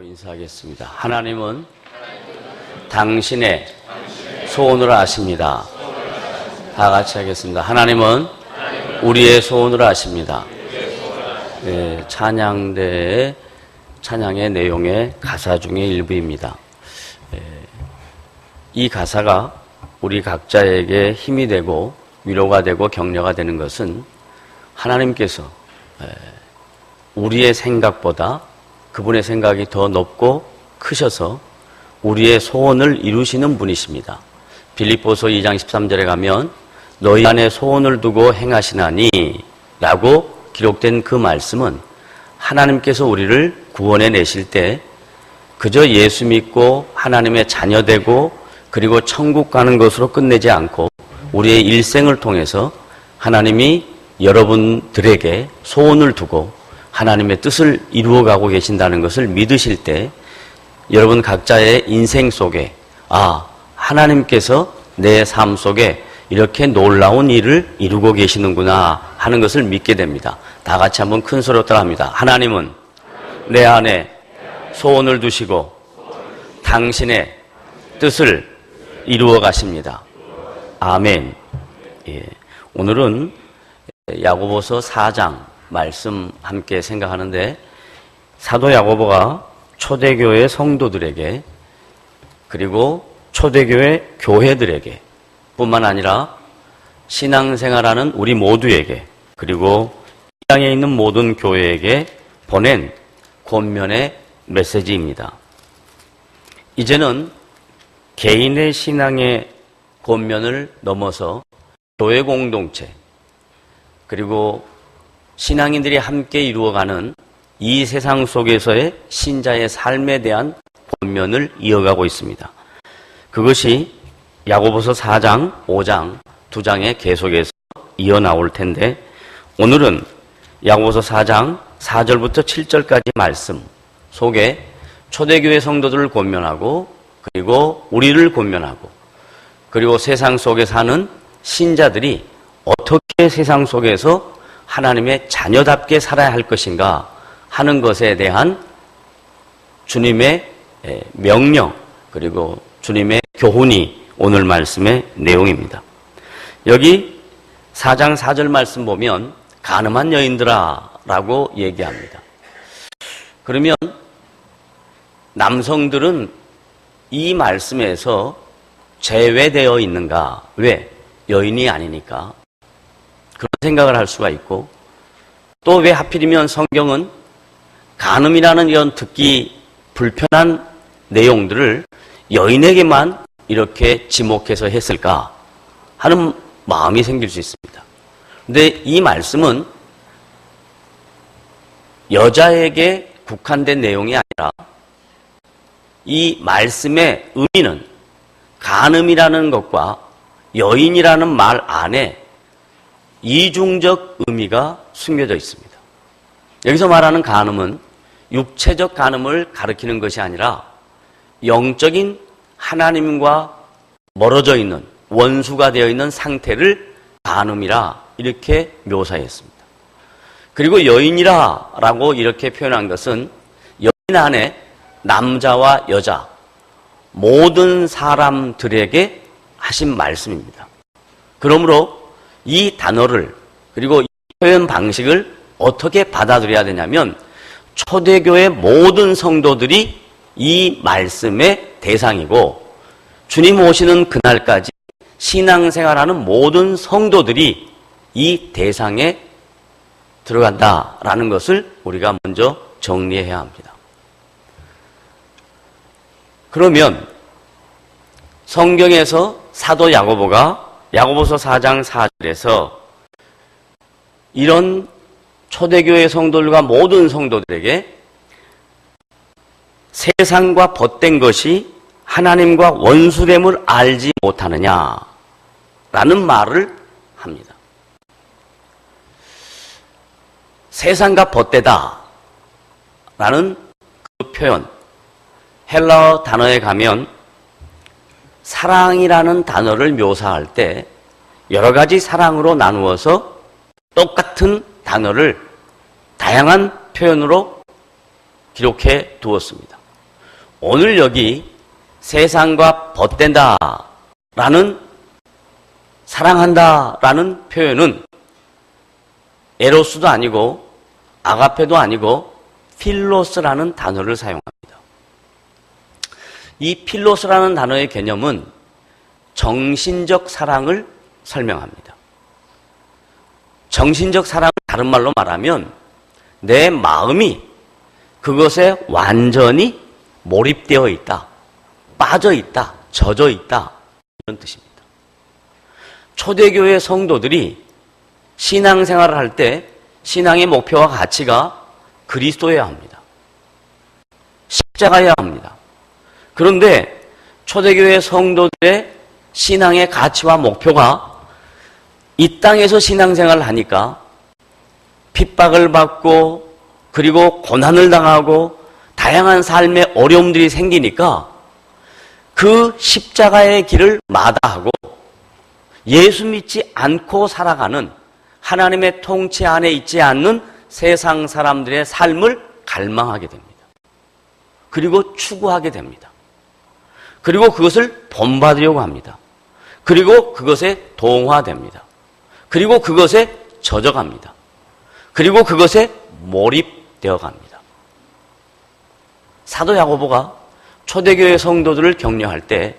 인사하겠습니다. 하나님은 당신의 소원을 아십니다. 다 같이 하겠습니다. 하나님은 우리의 소원을 아십니다. 찬양대의 찬양의 내용의 가사 중의 일부입니다. 이 가사가 우리 각자에게 힘이 되고 위로가 되고 격려가 되는 것은 하나님께서 우리의 생각보다 그분의 생각이 더 높고 크셔서 우리의 소원을 이루시는 분이십니다. 빌립보서 2장 13절에 가면 너희 안에 소원을 두고 행하시나니 라고 기록된 그 말씀은 하나님께서 우리를 구원해 내실 때 그저 예수 믿고 하나님의 자녀 되고 그리고 천국 가는 것으로 끝내지 않고 우리의 일생을 통해서 하나님이 여러분들에게 소원을 두고 하나님의 뜻을 이루어가고 계신다는 것을 믿으실 때 여러분 각자의 인생 속에 하나님께서 내 삶 속에 이렇게 놀라운 일을 이루고 계시는구나 하는 것을 믿게 됩니다. 다 같이 한번 큰 소리로 따라합니다. 하나님은 내 안에 소원을 두시고 당신의 뜻을 이루어 가십니다. 아멘. 오늘은 야고보서 4장 말씀 함께 생각하는데 사도 야고보가 초대교회 성도들에게 그리고 초대교회 교회들에게 뿐만 아니라 신앙생활하는 우리 모두에게 그리고 이 땅에 있는 모든 교회에게 보낸 권면의 메시지입니다. 이제는 개인의 신앙의 권면을 넘어서 교회 공동체 그리고 신앙인들이 함께 이루어가는 이 세상 속에서의 신자의 삶에 대한 권면을 이어가고 있습니다. 그것이 야고보서 4장, 5장, 2장에 계속해서 이어나올 텐데 오늘은 야고보서 4장 4절부터 7절까지 말씀 속에 초대교회 성도들을 권면하고 그리고 우리를 권면하고 그리고 세상 속에 사는 신자들이 어떻게 세상 속에서 하나님의 자녀답게 살아야 할 것인가 하는 것에 대한 주님의 명령 그리고 주님의 교훈이 오늘 말씀의 내용입니다. 여기 4장 4절 말씀 보면 가늠한 여인들아 라고 얘기합니다. 그러면 남성들은 이 말씀에서 제외되어 있는가? 왜? 여인이 아니니까. 그런 생각을 할 수가 있고 또 왜 하필이면 성경은 간음이라는 이런 듣기 불편한 내용들을 여인에게만 이렇게 지목해서 했을까 하는 마음이 생길 수 있습니다. 그런데 이 말씀은 여자에게 국한된 내용이 아니라 이 말씀의 의미는 간음이라는 것과 여인이라는 말 안에 이중적 의미가 숨겨져 있습니다. 여기서 말하는 간음은 육체적 간음을 가리키는 것이 아니라 영적인 하나님과 멀어져 있는 원수가 되어 있는 상태를 간음이라 이렇게 묘사했습니다. 그리고 여인이라 라고 이렇게 표현한 것은 여인 안에 남자와 여자 모든 사람들에게 하신 말씀입니다. 그러므로 이 단어를 그리고 이 표현 방식을 어떻게 받아들여야 되냐면 초대교회 모든 성도들이 이 말씀의 대상이고 주님 오시는 그날까지 신앙생활하는 모든 성도들이 이 대상에 들어간다라는 것을 우리가 먼저 정리해야 합니다. 그러면 성경에서 사도 야고보가 야고보서 4장 4절에서 이런 초대교회 성도들과 모든 성도들에게 세상과 벗된 것이 하나님과 원수됨을 알지 못하느냐라는 말을 합니다. 세상과 벗되다 라는 그 표현 헬라어 단어에 가면 사랑이라는 단어를 묘사할 때 여러 가지 사랑으로 나누어서 똑같은 단어를 다양한 표현으로 기록해 두었습니다. 오늘 여기 세상과 벗된다 라는, 사랑한다 라는 표현은 에로스도 아니고 아가페도 아니고 필로스라는 단어를 사용합니다. 이 필로스라는 단어의 개념은 정신적 사랑을 설명합니다. 정신적 사랑은 다른 말로 말하면 내 마음이 그것에 완전히 몰입되어 있다, 빠져 있다, 젖어 있다, 이런 뜻입니다. 초대교회 성도들이 신앙생활을 할 때 신앙의 목표와 가치가 그리스도여야 합니다. 십자가여야 합니다. 그런데 초대교회 성도들의 신앙의 가치와 목표가 이 땅에서 신앙생활을 하니까 핍박을 받고 그리고 고난을 당하고 다양한 삶의 어려움들이 생기니까 그 십자가의 길을 마다하고 예수 믿지 않고 살아가는, 하나님의 통치 안에 있지 않는 세상 사람들의 삶을 갈망하게 됩니다. 그리고 추구하게 됩니다. 그리고 그것을 본받으려고 합니다. 그리고 그것에 동화됩니다. 그리고 그것에 젖어갑니다. 그리고 그것에 몰입되어 갑니다. 사도 야고보가 초대교회 성도들을 격려할 때,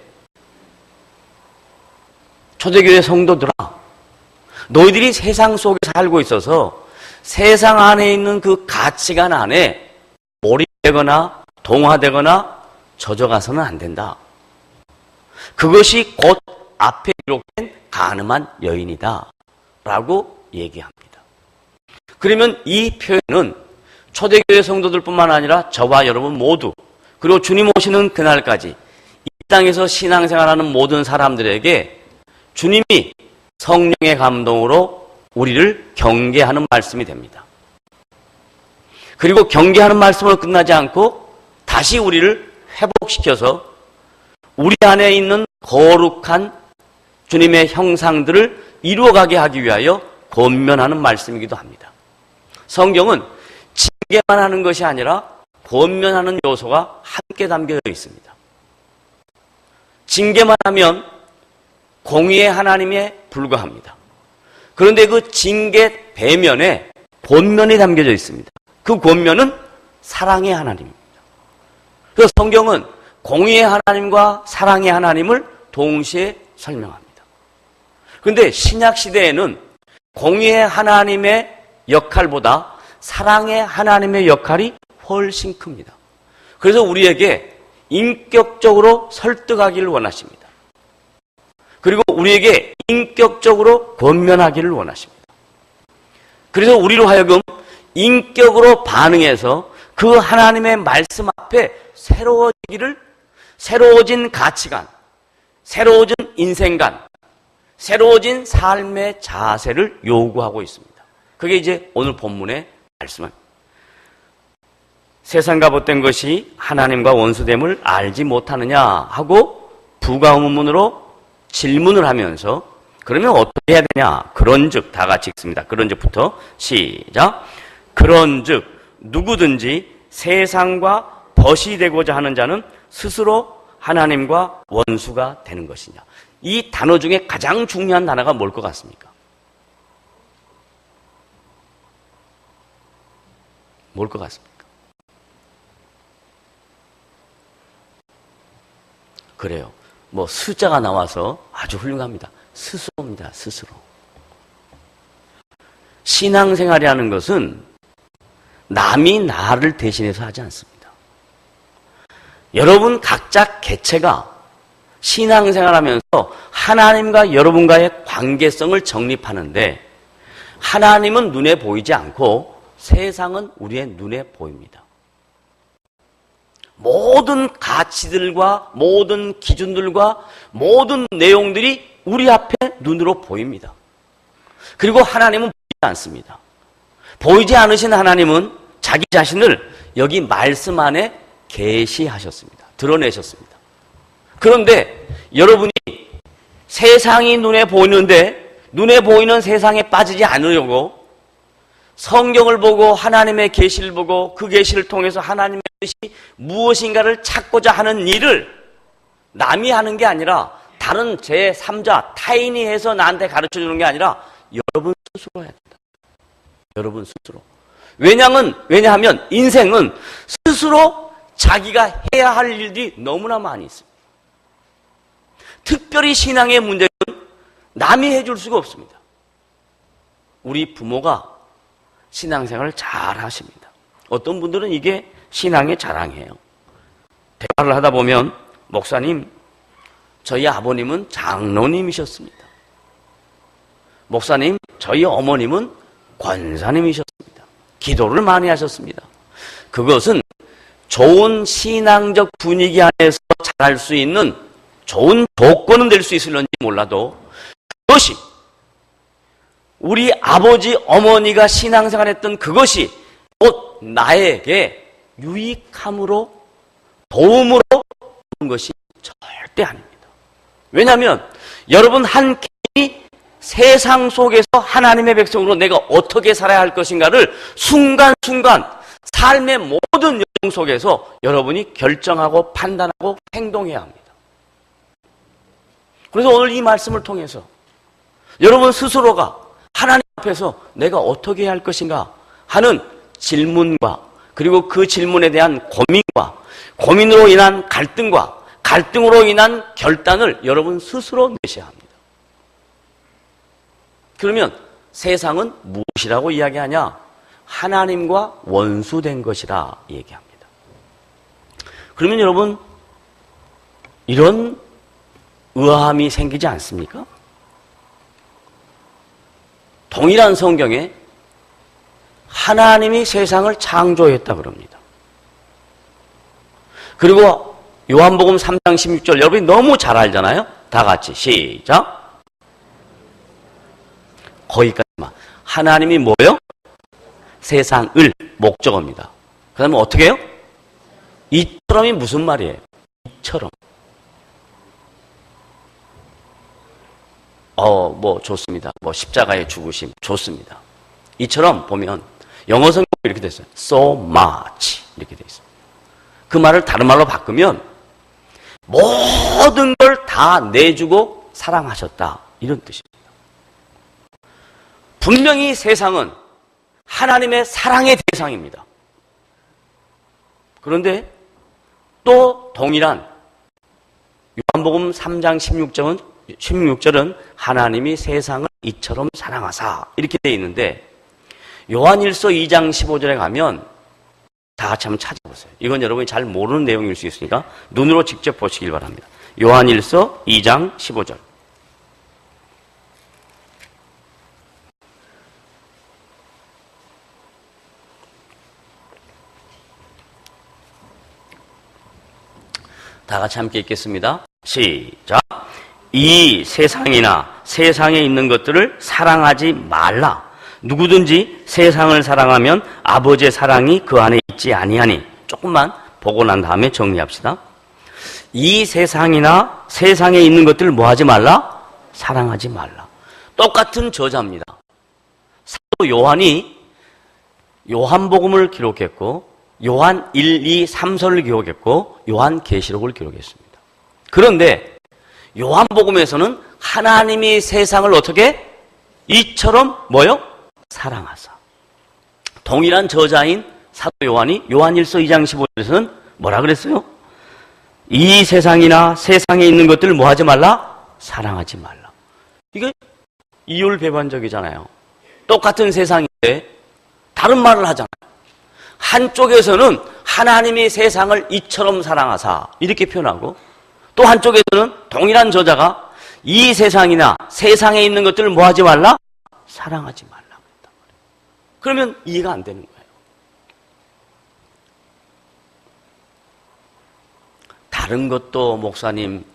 초대교회 성도들아, 너희들이 세상 속에 살고 있어서 세상 안에 있는 그 가치관 안에 몰입되거나 동화되거나 젖어가서는 안 된다. 그것이 곧 앞에 기록된 간음한 여인이다 라고 얘기합니다. 그러면 이 표현은 초대교회 성도들뿐만 아니라 저와 여러분 모두, 그리고 주님 오시는 그날까지 이 땅에서 신앙생활하는 모든 사람들에게 주님이 성령의 감동으로 우리를 경계하는 말씀이 됩니다. 그리고 경계하는 말씀으로 끝나지 않고 다시 우리를 회복시켜서 우리 안에 있는 거룩한 주님의 형상들을 이루어가게 하기 위하여 권면하는 말씀이기도 합니다. 성경은 징계만 하는 것이 아니라 권면하는 요소가 함께 담겨 있습니다. 징계만 하면 공의의 하나님에 불과합니다. 그런데 그 징계 배면에 권면이 담겨져 있습니다. 그 권면은 사랑의 하나님입니다. 그래서 성경은 공의의 하나님과 사랑의 하나님을 동시에 설명합니다. 그런데 신약 시대에는 공의의 하나님의 역할보다 사랑의 하나님의 역할이 훨씬 큽니다. 그래서 우리에게 인격적으로 설득하기를 원하십니다. 그리고 우리에게 인격적으로 권면하기를 원하십니다. 그래서 우리로 하여금 인격으로 반응해서 그 하나님의 말씀 앞에 새로워진 가치관, 새로워진 인생관, 새로워진 삶의 자세를 요구하고 있습니다. 그게 이제 오늘 본문의 말씀입니다. 세상과 벗된 것이 하나님과 원수됨을 알지 못하느냐 하고 부가의문문으로 질문을 하면서 그러면 어떻게 해야 되냐? 그런즉, 다 같이 읽습니다. 그런즉부터 시작. 그런즉 누구든지 세상과 벗이 되고자 하는 자는 스스로 하나님과 원수가 되는 것이냐. 이 단어 중에 가장 중요한 단어가 뭘 것 같습니까? 뭘 것 같습니까? 그래요. 뭐 스자가 나와서 아주 훌륭합니다. 스스로입니다. 스스로. 신앙생활이라는 것은 남이 나를 대신해서 하지 않습니다. 여러분 각자 개체가 신앙생활하면서 하나님과 여러분과의 관계성을 정립하는데 하나님은 눈에 보이지 않고 세상은 우리의 눈에 보입니다. 모든 가치들과 모든 기준들과 모든 내용들이 우리 앞에 눈으로 보입니다. 그리고 하나님은 보이지 않습니다. 보이지 않으신 하나님은 자기 자신을 여기 말씀 안에 계시하셨습니다. 드러내셨습니다. 그런데 여러분이 세상이 눈에 보이는데 눈에 보이는 세상에 빠지지 않으려고 성경을 보고 하나님의 계시를 보고 그 계시를 통해서 하나님의 있듯이 무엇인가를 찾고자 하는 일을 남이 하는 게 아니라 다른 제3자, 타인이 해서 나한테 가르쳐 주는 게 아니라 여러분 스스로 해야 된다. 여러분 스스로. 왜냐하면 인생은 스스로 자기가 해야 할 일들이 너무나 많이 있습니다. 특별히 신앙의 문제는 남이 해줄 수가 없습니다. 우리 부모가 신앙생활을 잘 하십니다. 어떤 분들은 이게 신앙의 자랑이에요. 대화를 하다 보면 목사님, 저희 아버님은 장로님이셨습니다. 목사님, 저희 어머님은 권사님이셨습니다. 기도를 많이 하셨습니다. 그것은 좋은 신앙적 분위기 안에서 잘할 수 있는 좋은 조건은 될 수 있을런지 몰라도 그것이 우리 아버지, 어머니가 신앙생활했던 그것이 곧 나에게 유익함으로 도움으로 오는 것이 절대 아닙니다. 왜냐하면 여러분 한 개인이 세상 속에서 하나님의 백성으로 내가 어떻게 살아야 할 것인가를 순간순간 삶의 모든 여정 속에서 여러분이 결정하고 판단하고 행동해야 합니다. 그래서 오늘 이 말씀을 통해서 여러분 스스로가 하나님 앞에서 내가 어떻게 해야 할 것인가 하는 질문과 그리고 그 질문에 대한 고민과 고민으로 인한 갈등과 갈등으로 인한 결단을 여러분 스스로 내셔야 합니다. 그러면 세상은 무엇이라고 이야기하냐? 하나님과 원수된 것이라 얘기합니다. 그러면 여러분 이런 의아함이 생기지 않습니까? 동일한 성경에 하나님이 세상을 창조했다 그럽니다. 그리고 요한복음 3장 16절 여러분이 너무 잘 알잖아요. 다 같이 시작. 거기까지만. 하나님이 뭐예요? 세상을 목적어입니다. 그 다음에 어떻게 해요? 이처럼이 무슨 말이에요? 이처럼. 좋습니다. 십자가의 죽으심 좋습니다. 이처럼 보면 영어 성경이 이렇게 됐어요. So much 이렇게 돼 있습니다. 그 말을 다른 말로 바꾸면 모든 걸 다 내주고 사랑하셨다 이런 뜻입니다. 분명히 세상은 하나님의 사랑의 대상입니다. 그런데 또 동일한 요한복음 3장 16절은 하나님이 세상을 이처럼 사랑하사 이렇게 되어 있는데 요한일서 2장 15절에 가면 다 같이 한번 찾아보세요. 이건 여러분이 잘 모르는 내용일 수 있으니까 눈으로 직접 보시길 바랍니다. 요한일서 2장 15절. 다 같이 함께 읽겠습니다. 시작. 이 세상이나 세상에 있는 것들을 사랑하지 말라. 누구든지 세상을 사랑하면 아버지의 사랑이 그 안에 있지 아니하니. 조금만 보고 난 다음에 정리합시다. 이 세상이나 세상에 있는 것들을 뭐 하지 말라? 사랑하지 말라. 똑같은 저자입니다. 사도 요한이 요한복음을 기록했고 요한 1, 2, 3서를 기록했고 요한계시록을 기록했습니다. 그런데 요한복음에서는 하나님이 세상을 어떻게? 이처럼 뭐요? 사랑하사. 동일한 저자인 사도 요한이 요한일서 2장 15절에서는 뭐라 그랬어요? 이 세상이나 세상에 있는 것들을 뭐 하지 말라? 사랑하지 말라. 이게 이율배반적이잖아요. 똑같은 세상인데 다른 말을 하잖아요. 한쪽에서는 하나님이 세상을 이처럼 사랑하사 이렇게 표현하고 또 한쪽에서는 동일한 저자가 이 세상이나 세상에 있는 것들을 뭐 하지 말라? 사랑하지 말라. 그러면 이해가 안 되는 거예요. 다른 것도 목사님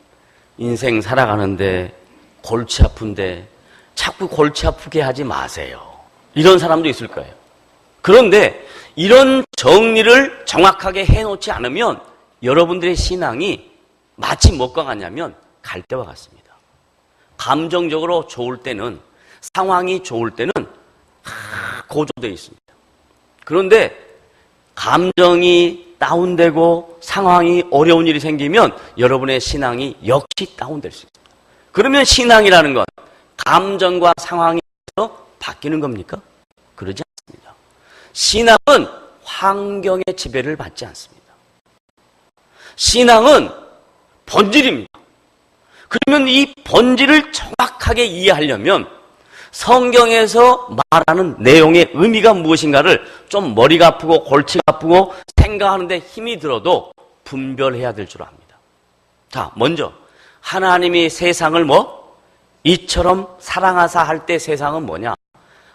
인생 살아가는데 골치 아픈데 자꾸 골치 아프게 하지 마세요. 이런 사람도 있을 거예요. 그런데 이런 정리를 정확하게 해놓지 않으면 여러분들의 신앙이 마치 뭐가 같냐면 갈대와 같습니다. 감정적으로 좋을 때는 상황이 좋을 때는 고조되어 있습니다. 그런데 감정이 다운되고 상황이 어려운 일이 생기면 여러분의 신앙이 역시 다운될 수 있습니다. 그러면 신앙이라는 건 감정과 상황이 바뀌는 겁니까? 그러지 않습니다. 신앙은 환경의 지배를 받지 않습니다. 신앙은 본질입니다. 그러면 이 본질을 정확하게 이해하려면 성경에서 말하는 내용의 의미가 무엇인가를 좀 머리가 아프고 골치가 아프고 생각하는데 힘이 들어도 분별해야 될 줄 압니다. 자, 먼저 하나님이 세상을 이처럼 사랑하사 할 때 세상은 뭐냐?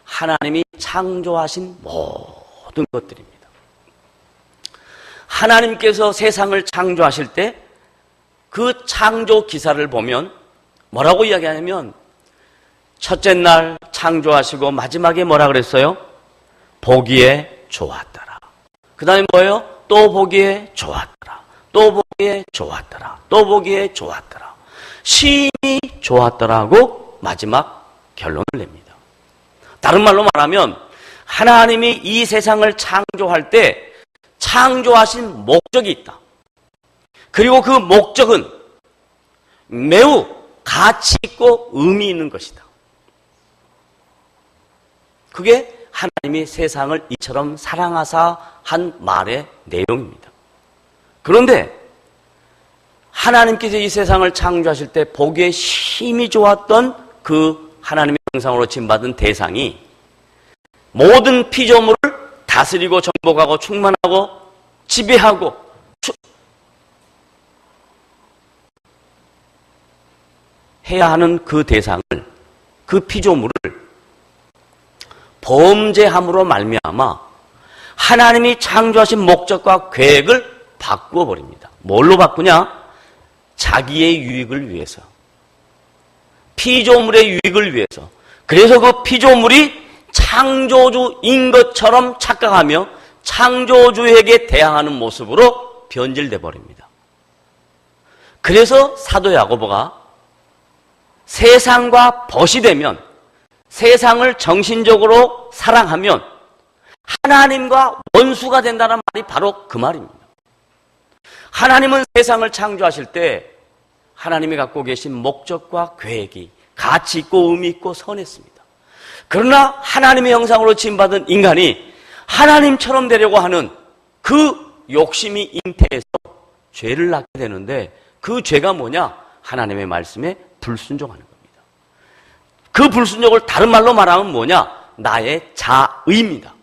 하나님이 창조하신 모든 것들입니다. 하나님께서 세상을 창조하실 때 그 창조 기사를 보면 뭐라고 이야기하냐면 첫째 날 창조하시고 마지막에 뭐라 그랬어요? 보기에 좋았더라. 그 다음에 뭐예요? 또 보기에 좋았더라. 또 보기에 좋았더라. 또 보기에 좋았더라. 심히 좋았더라고 마지막 결론을 냅니다. 다른 말로 말하면 하나님이 이 세상을 창조할 때 창조하신 목적이 있다. 그리고 그 목적은 매우 가치 있고 의미 있는 것이다. 그게 하나님이 세상을 이처럼 사랑하사 한 말의 내용입니다. 그런데 하나님께서 이 세상을 창조하실 때 보기에 심히 좋았던 그 하나님의 형상으로 지음받은 대상이 모든 피조물을 다스리고 정복하고 충만하고 지배하고 해야 하는 그 대상을, 그 피조물을 범죄함으로 말미암아 하나님이 창조하신 목적과 계획을 바꾸어 버립니다. 뭘로 바꾸냐? 자기의 유익을 위해서, 피조물의 유익을 위해서. 그래서 그 피조물이 창조주인 것처럼 착각하며 창조주에게 대항하는 모습으로 변질돼 버립니다. 그래서 사도 야고보가 세상과 벗이 되면, 세상을 정신적으로 사랑하면 하나님과 원수가 된다는 말이 바로 그 말입니다. 하나님은 세상을 창조하실 때 하나님이 갖고 계신 목적과 계획이 가치 있고 의미 있고 선했습니다. 그러나 하나님의 형상으로 지음받은 인간이 하나님처럼 되려고 하는 그 욕심이 잉태해서 죄를 낳게 되는데, 그 죄가 뭐냐? 하나님의 말씀에 불순종하는 겁니다. 그 불순종을 다른 말로 말하면 뭐냐? 나의 자의입니다.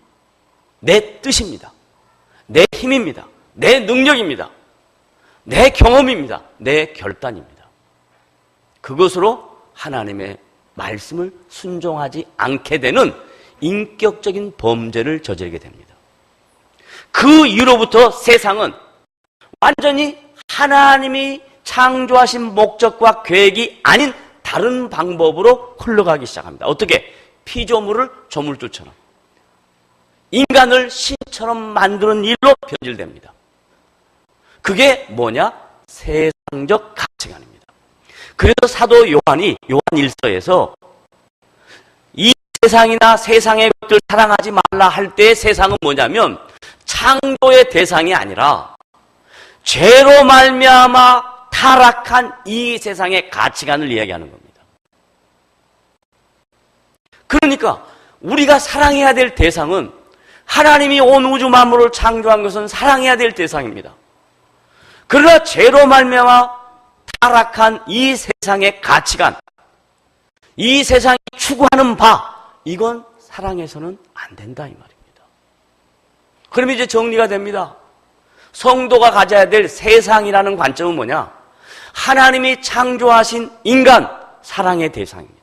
내 뜻입니다. 내 힘입니다. 내 능력입니다. 내 경험입니다. 내 결단입니다. 그것으로 하나님의 말씀을 순종하지 않게 되는 인격적인 범죄를 저지르게 됩니다. 그 이후로부터 세상은 완전히 하나님이 창조하신 목적과 계획이 아닌 다른 방법으로 흘러가기 시작합니다. 어떻게? 피조물을 조물주처럼, 인간을 신처럼 만드는 일로 변질됩니다. 그게 뭐냐? 세상적 가치관입니다. 그래서 사도 요한이 요한 1서에서 이 세상이나 세상의 것들 사랑하지 말라 할 때의 세상은 뭐냐면 창조의 대상이 아니라 죄로 말미암아 타락한 이 세상의 가치관을 이야기하는 겁니다. 그러니까 우리가 사랑해야 될 대상은, 하나님이 온 우주 만물을 창조한 것은 사랑해야 될 대상입니다. 그러나 죄로 말미암아 타락한 이 세상의 가치관, 이 세상이 추구하는 바, 이건 사랑해서는 안 된다 이 말입니다. 그럼 이제 정리가 됩니다. 성도가 가져야 될 세상이라는 관점은 뭐냐? 하나님이 창조하신 인간, 사랑의 대상입니다.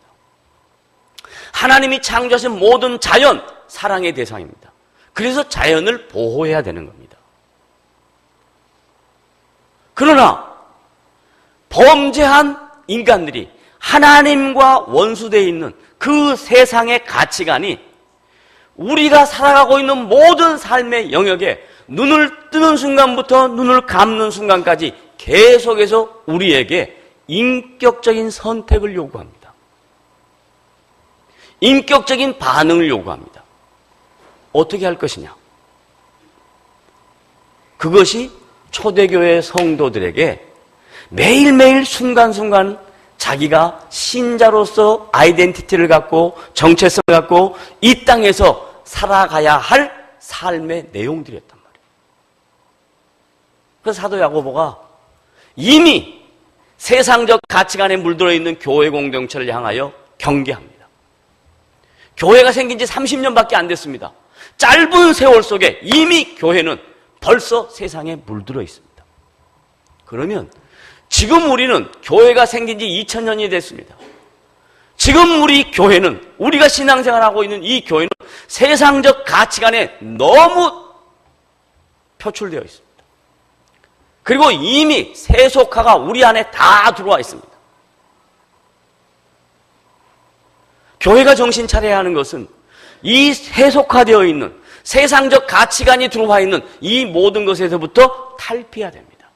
하나님이 창조하신 모든 자연, 사랑의 대상입니다. 그래서 자연을 보호해야 되는 겁니다. 그러나 범죄한 인간들이 하나님과 원수되어 있는 그 세상의 가치관이 우리가 살아가고 있는 모든 삶의 영역에 눈을 뜨는 순간부터 눈을 감는 순간까지 계속해서 우리에게 인격적인 선택을 요구합니다. 인격적인 반응을 요구합니다. 어떻게 할 것이냐? 그것이 초대교회 성도들에게 매일매일 순간순간 자기가 신자로서 아이덴티티를 갖고 정체성을 갖고 이 땅에서 살아가야 할 삶의 내용들이었단 말이에요. 그래서 사도 야고보가 이미 세상적 가치관에 물들어 있는 교회 공동체를 향하여 경계합니다. 교회가 생긴 지 30년밖에 안 됐습니다. 짧은 세월 속에 이미 교회는 벌써 세상에 물들어 있습니다. 그러면 지금 우리는 교회가 생긴 지 2000년이 됐습니다. 지금 우리 교회는, 우리가 신앙생활하고 있는 이 교회는 세상적 가치관에 너무 표출되어 있습니다. 그리고 이미 세속화가 우리 안에 다 들어와 있습니다. 교회가 정신 차려야 하는 것은 이 세속화되어 있는 세상적 가치관이 들어와 있는 이 모든 것에서부터 탈피해야 됩니다.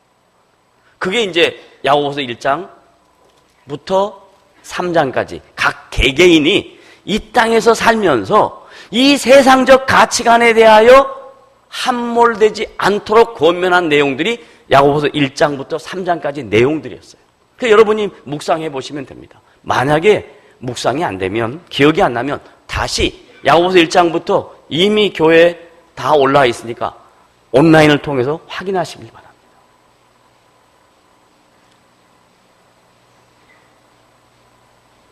그게 이제 야고보서 1장부터 3장까지 각 개개인이 이 땅에서 살면서 이 세상적 가치관에 대하여 함몰되지 않도록 권면한 내용들이 야고보서 1장부터 3장까지 내용들이었어요. 그래서 여러분이 묵상해 보시면 됩니다. 만약에 묵상이 안 되면, 기억이 안 나면 다시 야고보서 1장부터 이미 교회에 다 올라와 있으니까 온라인을 통해서 확인하시길 바랍니다.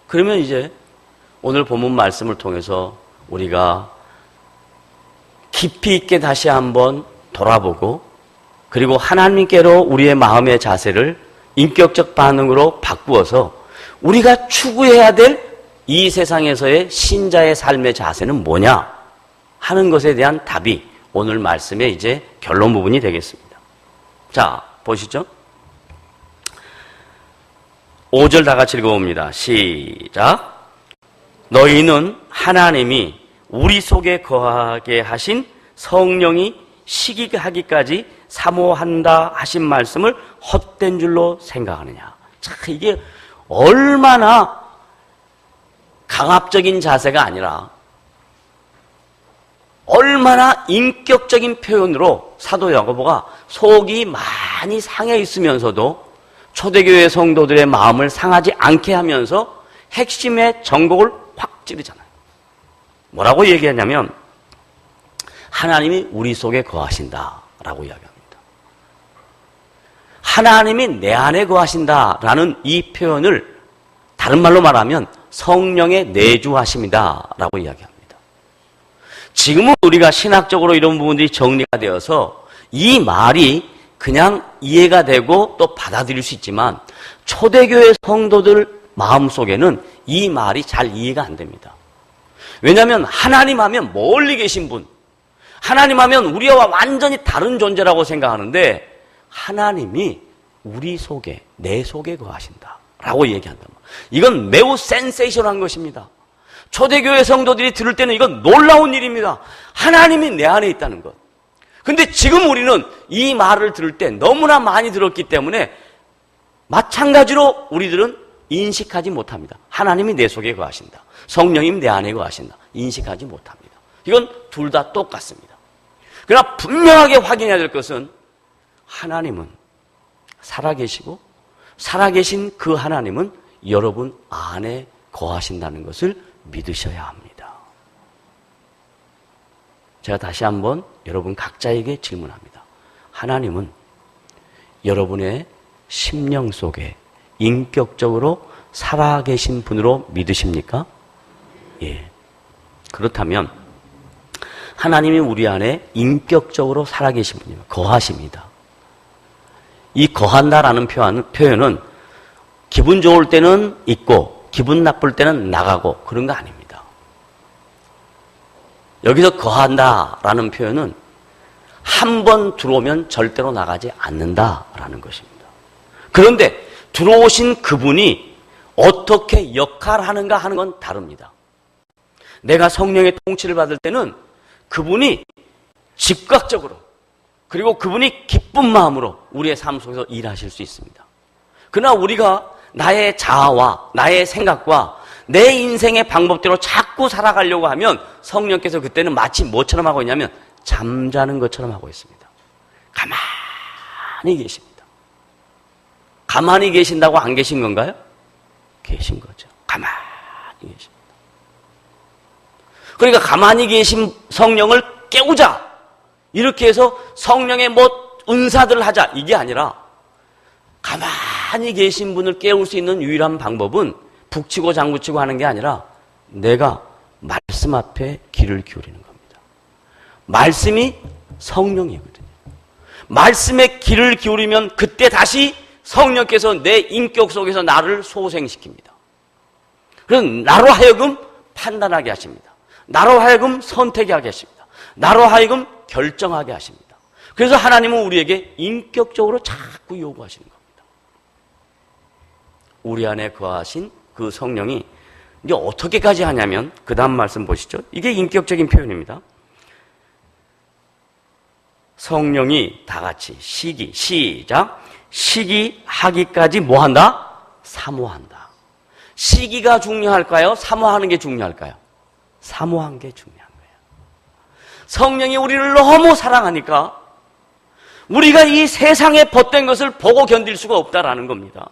그러면 이제 오늘 본문 말씀을 통해서 우리가 깊이 있게 다시 한번 돌아보고, 그리고 하나님께로 우리의 마음의 자세를 인격적 반응으로 바꾸어서 우리가 추구해야 될 이 세상에서의 신자의 삶의 자세는 뭐냐 하는 것에 대한 답이 오늘 말씀의 이제 결론 부분이 되겠습니다. 자, 보시죠. 5절 다 같이 읽어봅니다. 시작. 너희는 하나님이 우리 속에 거하게 하신 성령이 시기하기까지 사모한다 하신 말씀을 헛된 줄로 생각하느냐. 자, 이게 얼마나 강압적인 자세가 아니라 얼마나 인격적인 표현으로 사도 야고보가 속이 많이 상해 있으면서도 초대교회 성도들의 마음을 상하지 않게 하면서 핵심의 정곡을 확 찌르잖아요. 뭐라고 얘기하냐면 하나님이 우리 속에 거하신다라고 이야기합니다. 하나님이 내 안에 거하신다라는 이 표현을 다른 말로 말하면 성령의 내주하심이다라고 이야기합니다. 지금은 우리가 신학적으로 이런 부분들이 정리가 되어서 이 말이 그냥 이해가 되고 또 받아들일 수 있지만 초대교회 성도들 마음속에는 이 말이 잘 이해가 안 됩니다. 왜냐하면 하나님 하면 멀리 계신 분, 하나님 하면 우리와 완전히 다른 존재라고 생각하는데 하나님이 우리 속에, 내 속에 거하신다 라고 얘기한다. 이건 매우 센세이션한 것입니다. 초대교회 성도들이 들을 때는 이건 놀라운 일입니다. 하나님이 내 안에 있다는 것. 근데 지금 우리는 이 말을 들을 때 너무나 많이 들었기 때문에 마찬가지로 우리들은 인식하지 못합니다. 하나님이 내 속에 거하신다. 성령님 내 안에 거하신다. 인식하지 못합니다. 이건 둘 다 똑같습니다. 그러나 분명하게 확인해야 될 것은 하나님은 살아계시고 살아계신 그 하나님은 여러분 안에 거하신다는 것을 믿으셔야 합니다. 제가 다시 한번 여러분 각자에게 질문합니다. 하나님은 여러분의 심령 속에 인격적으로 살아계신 분으로 믿으십니까? 예. 그렇다면 하나님이 우리 안에 인격적으로 살아계신 분이에요. 거하십니다. 이 거한다라는 표현은 기분 좋을 때는 있고 기분 나쁠 때는 나가고 그런 거 아닙니다. 여기서 거한다라는 표현은 한 번 들어오면 절대로 나가지 않는다라는 것입니다. 그런데 들어오신 그분이 어떻게 역할하는가 하는 건 다릅니다. 내가 성령의 통치를 받을 때는 그분이 즉각적으로 그리고 그분이 기쁜 마음으로 우리의 삶 속에서 일하실 수 있습니다. 그러나 우리가 나의 자아와 나의 생각과 내 인생의 방법대로 자꾸 살아가려고 하면 성령께서 그때는 마치 뭐처럼 하고 있냐면 잠자는 것처럼 하고 있습니다. 가만히 계십니다. 가만히 계신다고 안 계신 건가요? 계신 거죠. 가만히 계십니다. 그러니까 가만히 계신 성령을 깨우자, 이렇게 해서 성령의 뭐 은사들을 하자, 이게 아니라 가만히 계신 분을 깨울 수 있는 유일한 방법은 북치고 장구치고 하는 게 아니라 내가 말씀 앞에 귀를 기울이는 겁니다. 말씀이 성령이거든요. 말씀에 귀를 기울이면 그때 다시 성령께서 내 인격 속에서 나를 소생시킵니다. 그래서 나로 하여금 판단하게 하십니다. 나로 하여금 선택하게 하십니다. 나로 하여금 결정하게 하십니다. 그래서 하나님은 우리에게 인격적으로 자꾸 요구하시는 겁니다. 우리 안에 거하신 그 성령이 이제 어떻게까지 하냐면 그 다음 말씀 보시죠. 이게 인격적인 표현입니다. 성령이 다 같이 시작. 시기하기까지 뭐 한다? 사모한다. 시기가 중요할까요? 사모하는 게 중요할까요? 사모한 게 중요한 거예요. 성령이 우리를 너무 사랑하니까 우리가 이 세상에 벗된 것을 보고 견딜 수가 없다라는 겁니다.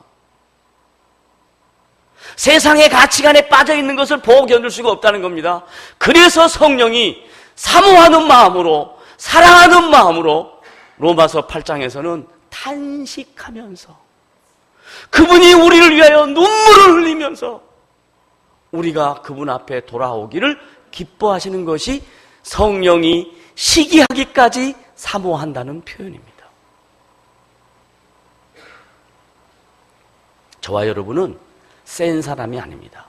세상의 가치관에 빠져 있는 것을 보고 견딜 수가 없다는 겁니다. 그래서 성령이 사모하는 마음으로, 사랑하는 마음으로 로마서 8장에서는 탄식하면서 그분이 우리를 위하여 눈물을 흘리면서 우리가 그분 앞에 돌아오기를 기뻐하시는 것이 성령이 시기하기까지 사모한다는 표현입니다. 저와 여러분은 센 사람이 아닙니다.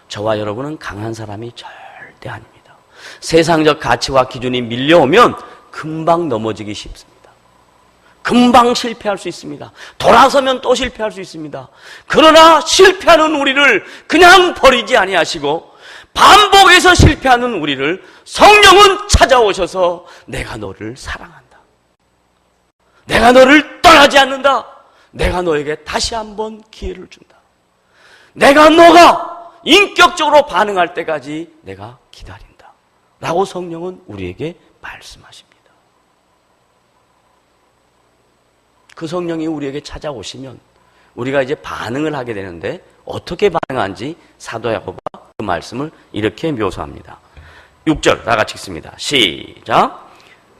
저와 여러분은 강한 사람이 절대 아닙니다. 세상적 가치와 기준이 밀려오면 금방 넘어지기 쉽습니다. 금방 실패할 수 있습니다. 돌아서면 또 실패할 수 있습니다. 그러나 실패하는 우리를 그냥 버리지 아니하시고 반복해서 실패하는 우리를 성령은 찾아오셔서 내가 너를 사랑한다. 내가 너를 떠나지 않는다. 내가 너에게 다시 한번 기회를 준다. 내가 너가 인격적으로 반응할 때까지 내가 기다린다. 라고 성령은 우리에게 말씀하십니다. 그 성령이 우리에게 찾아오시면 우리가 이제 반응을 하게 되는데 어떻게 반응하는지 사도 야고보가 그 말씀을 이렇게 묘사합니다. 6절 다 같이 읽습니다. 시작.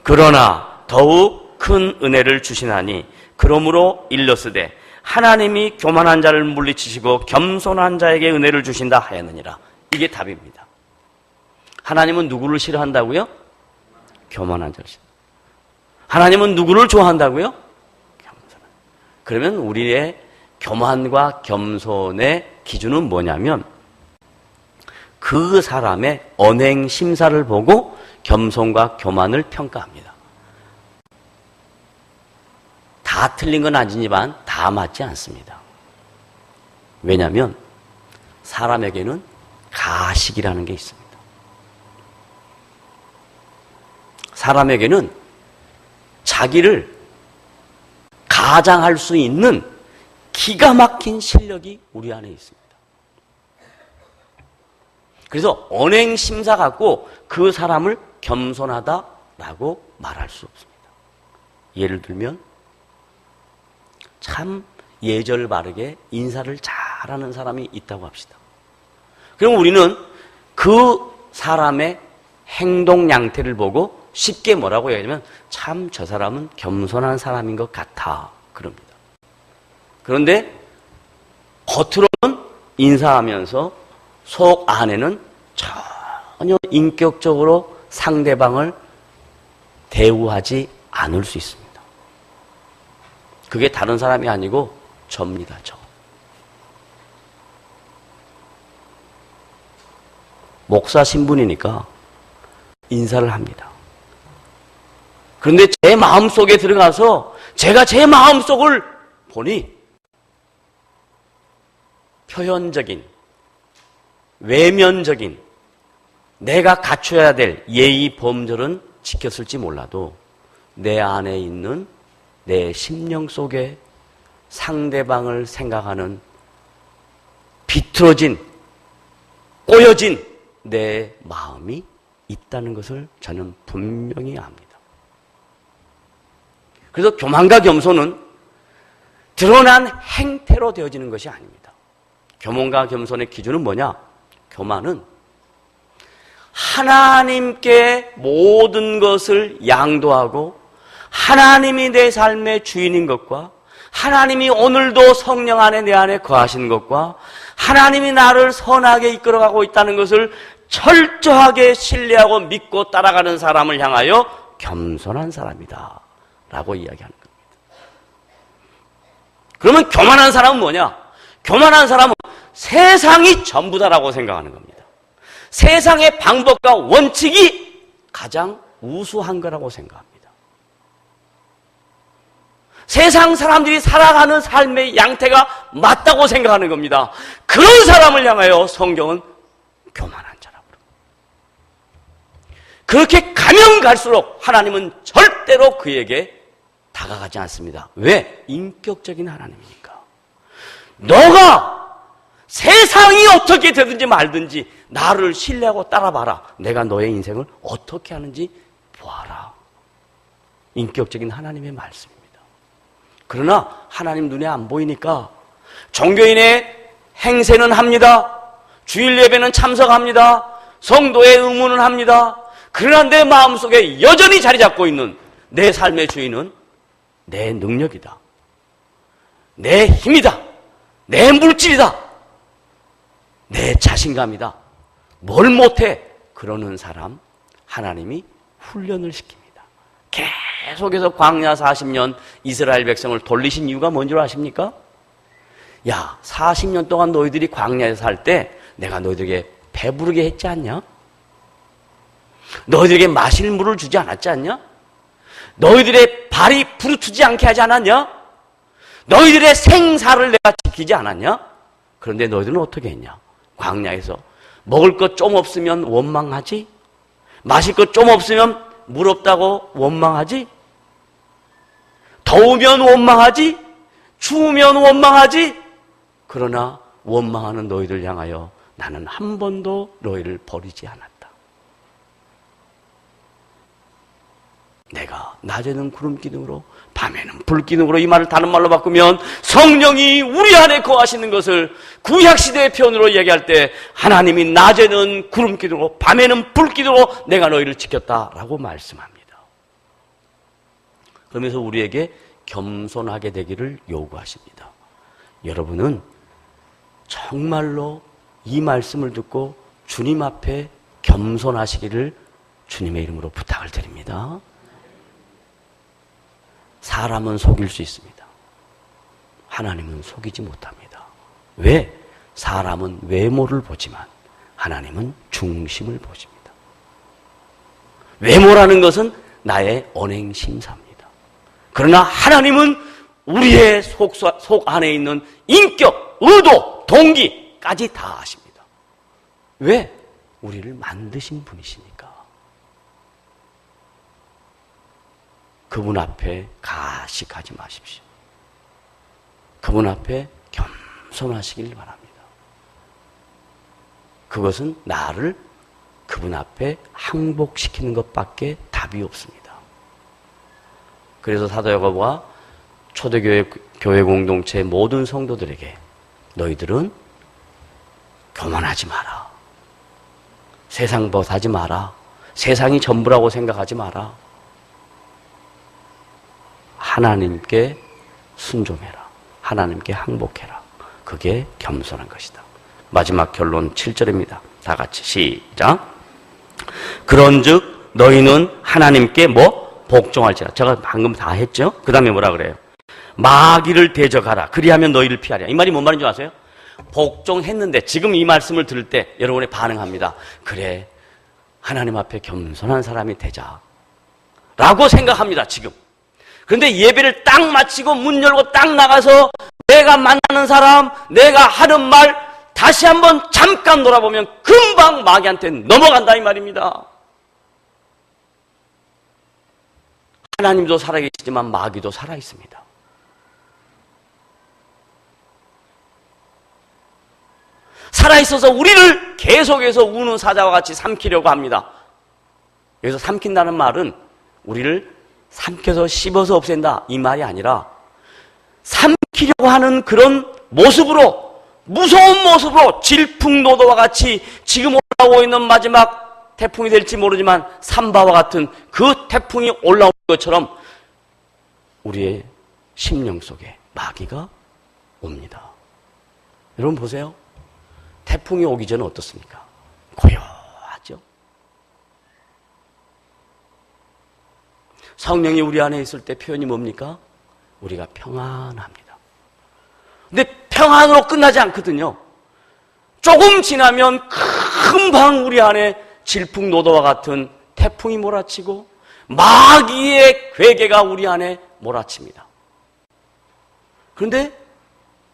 그러나 더욱 큰 은혜를 주시나니 그러므로 일러스되 하나님이 교만한 자를 물리치시고 겸손한 자에게 은혜를 주신다 하였느니라. 이게 답입니다. 하나님은 누구를 싫어한다고요? 교만한 자를 싫어한다. 하나님은 누구를 좋아한다고요? 그러면 우리의 교만과 겸손의 기준은 뭐냐면 그 사람의 언행 심사를 보고 겸손과 교만을 평가합니다. 다 틀린 건 아니지만 다 맞지 않습니다. 왜냐하면 사람에게는 가식이라는 게 있습니다. 사람에게는 자기를 가장할 수 있는 기가 막힌 실력이 우리 안에 있습니다. 그래서 언행 심사 갖고 그 사람을 겸손하다라고 말할 수 없습니다. 예를 들면 참 예절 바르게 인사를 잘하는 사람이 있다고 합시다. 그럼 우리는 그 사람의 행동 양태를 보고 쉽게 뭐라고 얘기하냐면 참 저 사람은 겸손한 사람인 것 같아 그럽니다. 그런데 겉으로는 인사하면서 속 안에는 전혀 인격적으로 상대방을 대우하지 않을 수 있습니다. 그게 다른 사람이 아니고 접니다. 저. 목사 신분이니까 인사를 합니다. 그런데 제 마음속에 들어가서 제가 제 마음속을 보니 표현적인, 외면적인 내가 갖춰야 될 예의 범절은 지켰을지 몰라도 내 안에 있는 내 심령 속에 상대방을 생각하는 비틀어진, 꼬여진 내 마음이 있다는 것을 저는 분명히 압니다. 그래서 교만과 겸손은 드러난 행태로 되어지는 것이 아닙니다. 교만과 겸손의 기준은 뭐냐? 교만은 하나님께 모든 것을 양도하고 하나님이 내 삶의 주인인 것과 하나님이 오늘도 성령 안에 내 안에 거하시는 것과 하나님이 나를 선하게 이끌어가고 있다는 것을 철저하게 신뢰하고 믿고 따라가는 사람을 향하여 겸손한 사람이다 라고 이야기하는 겁니다. 그러면 교만한 사람은 뭐냐? 교만한 사람은 세상이 전부다라고 생각하는 겁니다. 세상의 방법과 원칙이 가장 우수한 거라고 생각합니다. 세상 사람들이 살아가는 삶의 양태가 맞다고 생각하는 겁니다. 그런 사람을 향하여 성경은 교만한 자라고 그럽니다. 그렇게 가면 갈수록 하나님은 절대로 그에게 다가가지 않습니다. 왜? 인격적인 하나님이니까. 너가 세상이 어떻게 되든지 말든지 나를 신뢰하고 따라봐라. 내가 너의 인생을 어떻게 하는지 보아라. 인격적인 하나님의 말씀입니다. 그러나 하나님 눈에 안 보이니까 종교인의 행세는 합니다. 주일 예배는 참석합니다. 성도의 의무는 합니다. 그러나 내 마음속에 여전히 자리 잡고 있는 내 삶의 주인은 내 능력이다. 내 힘이다. 내 물질이다. 내 자신감이다. 뭘 못해? 그러는 사람 하나님이 훈련을 시킵니다. 계속해서 광야 40년 이스라엘 백성을 돌리신 이유가 뭔 줄 아십니까? 야, 40년 동안 너희들이 광야에서 살 때 내가 너희들에게 배부르게 했지 않냐? 너희들에게 마실 물을 주지 않았지 않냐? 너희들의 발이 부르트지 않게 하지 않았냐? 너희들의 생사를 내가 지키지 않았냐? 그런데 너희들은 어떻게 했냐? 광야에서 먹을 것 좀 없으면 원망하지? 마실 것 좀 없으면 물 없다고 원망하지? 더우면 원망하지? 추우면 원망하지? 그러나 원망하는 너희들 향하여 나는 한 번도 너희를 버리지 않았다. 내가 낮에는 구름 기둥으로 밤에는 불 기둥으로, 이 말을 다른 말로 바꾸면 성령이 우리 안에 거하시는 것을 구약시대의 표현으로 이야기할 때 하나님이 낮에는 구름 기둥으로 밤에는 불 기둥으로 내가 너희를 지켰다라고 말씀합니다. 그러면서 우리에게 겸손하게 되기를 요구하십니다. 여러분은 정말로 이 말씀을 듣고 주님 앞에 겸손하시기를 주님의 이름으로 부탁을 드립니다. 사람은 속일 수 있습니다. 하나님은 속이지 못합니다. 왜? 사람은 외모를 보지만 하나님은 중심을 보십니다. 외모라는 것은 나의 언행심사입니다. 그러나 하나님은 우리의 속 안에 있는 인격, 의도, 동기까지 다 아십니다. 왜? 우리를 만드신 분이시니까. 그분 앞에 가식하지 마십시오. 그분 앞에 겸손하시길 바랍니다. 그것은 나를 그분 앞에 항복시키는 것밖에 답이 없습니다. 그래서 사도 야고보가 초대교회 교회 공동체 모든 성도들에게 너희들은 교만하지 마라. 세상 벗하지 마라. 세상이 전부라고 생각하지 마라. 하나님께 순종해라. 하나님께 항복해라. 그게 겸손한 것이다. 마지막 결론 7절입니다. 다 같이 시작. 그런즉 너희는 하나님께 복종할지라. 제가 방금 다 했죠? 그 다음에 뭐라 그래요? 마귀를 대적하라. 그리하면 너희를 피하랴. 이 말이 뭔 말인 줄 아세요? 복종했는데 지금 이 말씀을 들을 때 여러분이 반응합니다. 그래, 하나님 앞에 겸손한 사람이 되자 라고 생각합니다. 지금. 그런데 예배를 딱 마치고 문 열고 딱 나가서 내가 만나는 사람, 내가 하는 말 다시 한번 잠깐 돌아보면 금방 마귀한테 넘어간다 이 말입니다. 하나님도 살아계시지만 마귀도 살아있습니다. 살아있어서 우리를 계속해서 우는 사자와 같이 삼키려고 합니다. 여기서 삼킨다는 말은 우리를 삼켜서 씹어서 없앤다 이 말이 아니라 삼키려고 하는 그런 모습으로, 무서운 모습으로 질풍노도와 같이 지금 올라오고 있는 마지막 태풍이 될지 모르지만 삼바와 같은 그 태풍이 올라오는 것처럼 우리의 심령 속에 마귀가 옵니다. 여러분 보세요. 태풍이 오기 전에 어떻습니까? 고요하죠. 성령이 우리 안에 있을 때 표현이 뭡니까? 우리가 평안합니다. 근데 평안으로 끝나지 않거든요. 조금 지나면 금방 우리 안에 질풍노도와 같은 태풍이 몰아치고 마귀의 괴계가 우리 안에 몰아칩니다. 그런데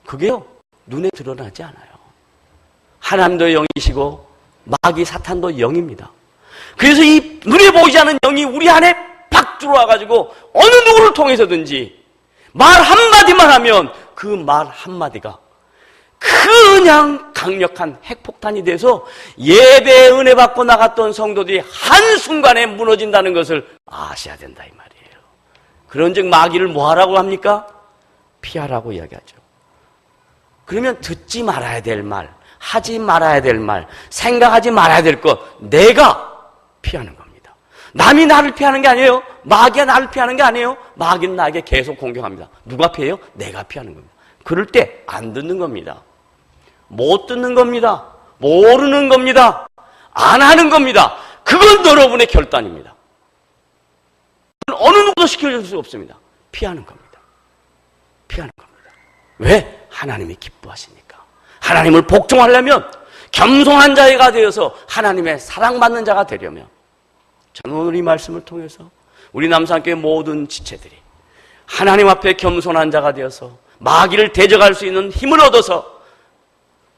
그게요, 눈에 드러나지 않아요. 하나님도 영이시고 마귀 사탄도 영입니다. 그래서 이 눈에 보이지 않는 영이 우리 안에 팍 들어와가지고 어느 누구를 통해서든지 말 한마디만 하면 그 말 한마디가 그냥 강력한 핵폭탄이 돼서 예배에 은혜 받고 나갔던 성도들이 한순간에 무너진다는 것을 아셔야 된다 이 말이에요. 그런즉 마귀를 뭐 하라고 합니까? 피하라고 이야기하죠. 그러면 듣지 말아야 될 말, 하지 말아야 될 말, 생각하지 말아야 될 것, 내가 피하는 겁니다. 남이 나를 피하는 게 아니에요. 마귀가 나를 피하는 게 아니에요. 마귀는 나에게 계속 공격합니다. 누가 피해요? 내가 피하는 겁니다. 그럴 때 안 듣는 겁니다. 못 듣는 겁니다. 모르는 겁니다. 안 하는 겁니다. 그건 여러분의 결단입니다. 어느 누구도 시켜줄 수 없습니다. 피하는 겁니다. 피하는 겁니다. 왜? 하나님이 기뻐하시니까. 하나님을 복종하려면 겸손한 자가 되어서 하나님의 사랑받는 자가 되려면 저는 오늘 이 말씀을 통해서 우리 남산교회 모든 지체들이 하나님 앞에 겸손한 자가 되어서 마귀를 대적할 수 있는 힘을 얻어서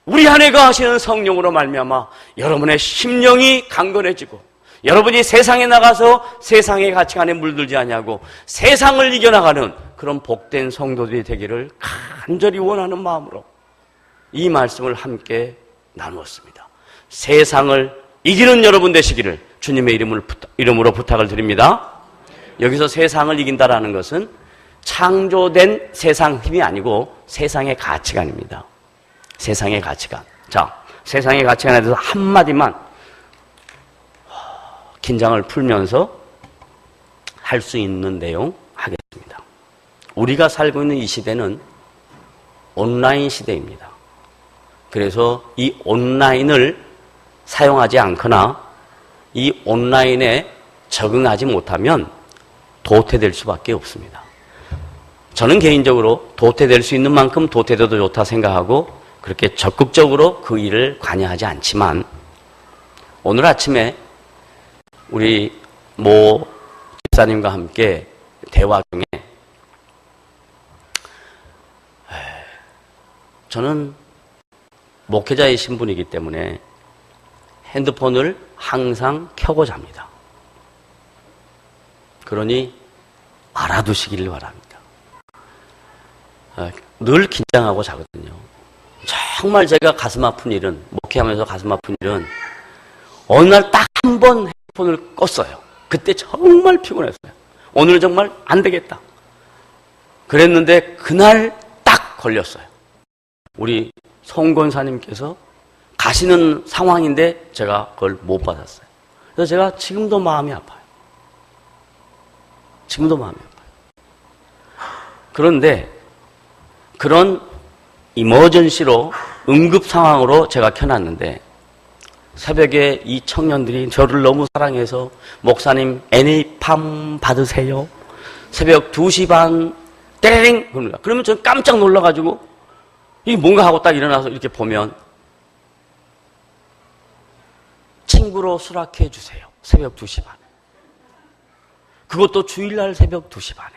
우리 안에 거하시는 성령으로 말미암아 여러분의 심령이 강건해지고 여러분이 세상에 나가서 세상의 가치관에 물들지 아니하고 세상을 이겨나가는 그런 복된 성도들이 되기를 간절히 원하는 마음으로 이 말씀을 함께 나누었습니다. 세상을 이기는 여러분 되시기를 주님의 이름으로 부탁을 드립니다. 여기서 세상을 이긴다라는 것은 창조된 세상 힘이 아니고 세상의 가치관입니다. 세상의 가치관. 자, 세상의 가치관에 대해서 한마디만 긴장을 풀면서 할 수 있는 내용 하겠습니다. 우리가 살고 있는 이 시대는 온라인 시대입니다. 그래서 이 온라인을 사용하지 않거나 이 온라인에 적응하지 못하면 도태될 수밖에 없습니다. 저는 개인적으로 도태될 수 있는 만큼 도태돼도 좋다 생각하고 그렇게 적극적으로 그 일을 관여하지 않지만 오늘 아침에 우리 모 집사님과 함께 대화 중에 저는 목회자의 신분이기 때문에 핸드폰을 항상 켜고 잡니다. 그러니 알아두시길 바랍니다. 늘 긴장하고 자거든요. 정말 제가 가슴 아픈 일은, 목회하면서 가슴 아픈 일은 어느 날 딱 한 번 핸드폰을 껐어요. 그때 정말 피곤했어요. 오늘 정말 안 되겠다. 그랬는데 그날 딱 걸렸어요. 우리 송권사님께서 가시는 상황인데 제가 그걸 못 받았어요. 그래서 제가 지금도 마음이 아파요. 지금도 마음이 아파요. 그런데 그런 이머전시로 응급 상황으로 제가 켜놨는데 새벽에 이 청년들이 저를 너무 사랑해서 목사님 NA팜 받으세요. 새벽 2시 반 떼링 그럽니다. 그러면 저는 깜짝 놀라가지고 이게 뭔가 하고 딱 일어나서 이렇게 보면 친구로 수락해 주세요. 새벽 2시 반에. 그것도 주일날 새벽 2시 반에.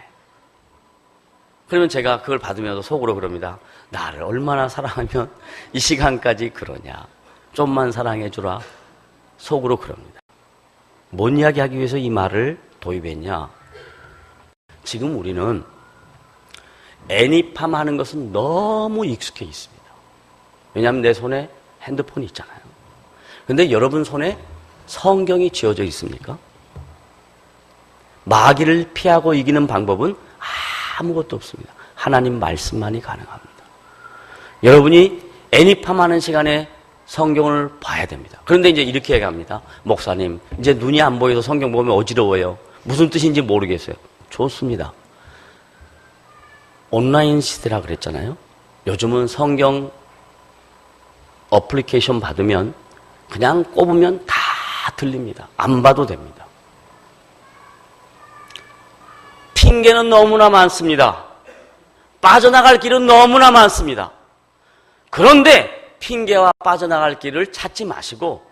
그러면 제가 그걸 받으면서 속으로 그럽니다. 나를 얼마나 사랑하면 이 시간까지 그러냐. 좀만 사랑해 주라. 속으로 그럽니다. 뭔 이야기 하기 위해서 이 말을 도입했냐. 지금 우리는 애니팜 하는 것은 너무 익숙해 있습니다. 왜냐하면 내 손에 핸드폰이 있잖아요. 근데 여러분 손에 성경이 쥐어져 있습니까? 마귀를 피하고 이기는 방법은 아무것도 없습니다. 하나님 말씀만이 가능합니다. 여러분이 애니팜하는 시간에 성경을 봐야 됩니다. 그런데 이제 이렇게 얘기합니다. 목사님, 이제 눈이 안 보여서 성경 보면 어지러워요. 무슨 뜻인지 모르겠어요. 좋습니다. 온라인 시대라 그랬잖아요. 요즘은 성경 어플리케이션 받으면 그냥 꼽으면 다 들립니다. 안 봐도 됩니다. 핑계는 너무나 많습니다. 빠져나갈 길은 너무나 많습니다. 그런데 핑계와 빠져나갈 길을 찾지 마시고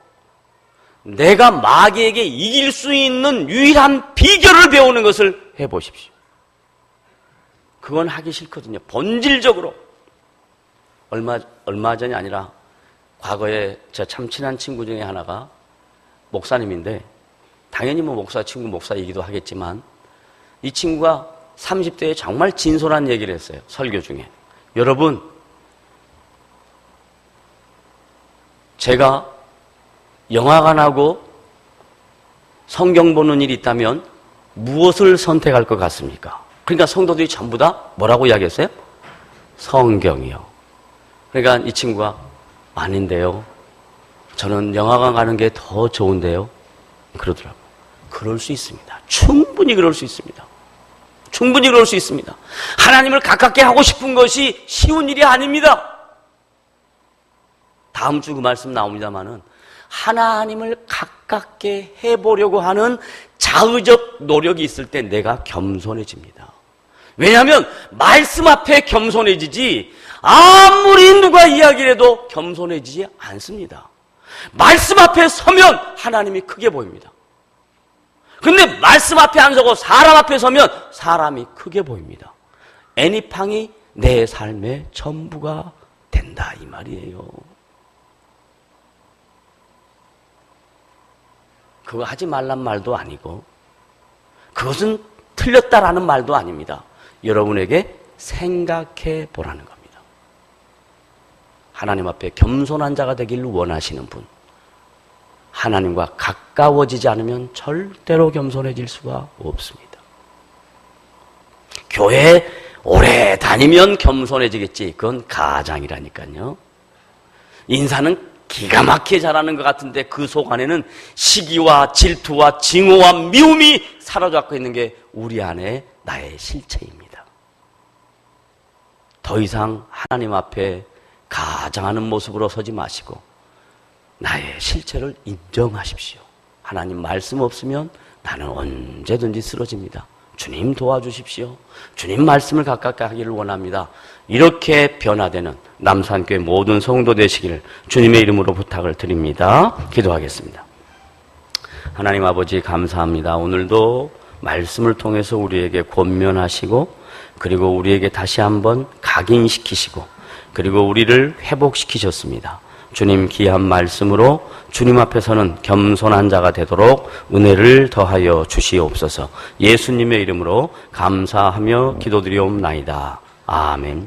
내가 마귀에게 이길 수 있는 유일한 비결을 배우는 것을 해보십시오. 그건 하기 싫거든요. 본질적으로. 얼마 전이 아니라 과거에 저 참 친한 친구 중에 하나가 목사님인데 당연히 뭐 목사 친구 목사이기도 하겠지만 이 친구가 30대에 정말 진솔한 얘기를 했어요. 설교 중에. 여러분, 제가 영화관하고 성경 보는 일이 있다면 무엇을 선택할 것 같습니까? 그러니까 성도들이 전부 다 뭐라고 이야기했어요? 성경이요. 그러니까 이 친구가 아닌데요. 저는 영화관 가는 게 더 좋은데요. 그러더라고요. 그럴 수 있습니다. 충분히 그럴 수 있습니다. 충분히 그럴 수 있습니다. 하나님을 가깝게 하고 싶은 것이 쉬운 일이 아닙니다. 다음 주 그 말씀 나옵니다만은 하나님을 가깝게 해보려고 하는 자의적 노력이 있을 때 내가 겸손해집니다. 왜냐하면 말씀 앞에 겸손해지지 아무리 누가 이야기를 해도 겸손해지지 않습니다. 말씀 앞에 서면 하나님이 크게 보입니다. 근데 말씀 앞에 안 서고 사람 앞에 서면 사람이 크게 보입니다. 애니팡이 내 삶의 전부가 된다 이 말이에요. 그거 하지 말란 말도 아니고 그것은 틀렸다라는 말도 아닙니다. 여러분에게 생각해 보라는 겁니다. 하나님 앞에 겸손한 자가 되기를 원하시는 분, 하나님과 가까워지지 않으면 절대로 겸손해질 수가 없습니다. 교회 오래 다니면 겸손해지겠지. 그건 가장이라니까요. 인사는 기가 막히게 잘하는 것 같은데 그 속 안에는 시기와 질투와 증오와 미움이 사로잡고 있는 게 우리 안에 나의 실체입니다. 더 이상 하나님 앞에 가장하는 모습으로 서지 마시고 나의 실체를 인정하십시오. 하나님 말씀 없으면 나는 언제든지 쓰러집니다. 주님 도와주십시오. 주님 말씀을 가깝게 하기를 원합니다. 이렇게 변화되는 남산교회 모든 성도 되시기를 주님의 이름으로 부탁을 드립니다. 기도하겠습니다. 하나님 아버지 감사합니다. 오늘도 말씀을 통해서 우리에게 권면하시고 그리고 우리에게 다시 한번 각인시키시고 그리고 우리를 회복시키셨습니다. 주님 귀한 말씀으로 주님 앞에서는 겸손한 자가 되도록 은혜를 더하여 주시옵소서. 예수님의 이름으로 감사하며 기도드리옵나이다. 아멘.